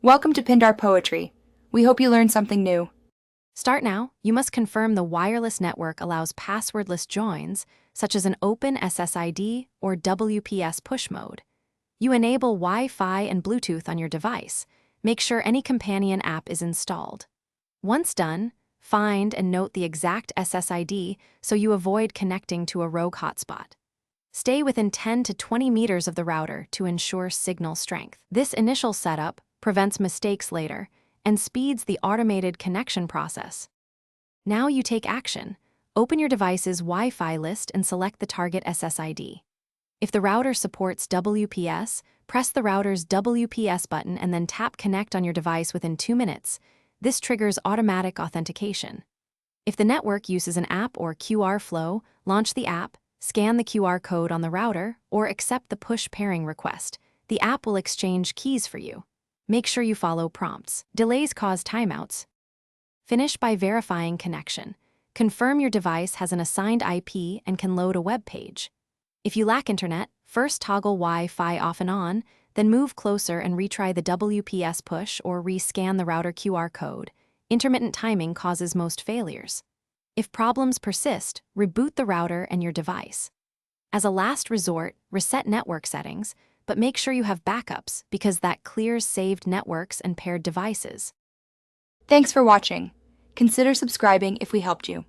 Welcome to Pindar Poetry. We hope you learned something new. Start now. You must confirm the wireless network allows passwordless joins, such as an open SSID or WPS push mode. You enable Wi-Fi and Bluetooth on your device. Make sure any companion app is installed. Once done, find and note the exact SSID so you avoid connecting to a rogue hotspot. Stay within 10 to 20 meters of the router to ensure signal strength. This initial setup prevents mistakes later and speeds the automated connection process. Now you take action. Open your device's Wi-Fi list and select the target SSID. If the router supports WPS, press the router's WPS button and then tap Connect on your device within 2 minutes. This triggers automatic authentication. If the network uses an app or QR flow, launch the app, scan the QR code on the router, or accept the push pairing request. The app will exchange keys for you. Make sure you follow prompts. Delays cause timeouts. Finish by verifying connection. Confirm your device has an assigned IP and can load a web page. If you lack internet, first toggle Wi-Fi off and on, then move closer and retry the WPS push or rescan the router QR code. Intermittent timing causes most failures. If problems persist, reboot the router and your device. As a last resort, reset network settings, but make sure you have backups because that clears saved networks and paired devices. Thanks for watching. Consider subscribing if we helped you.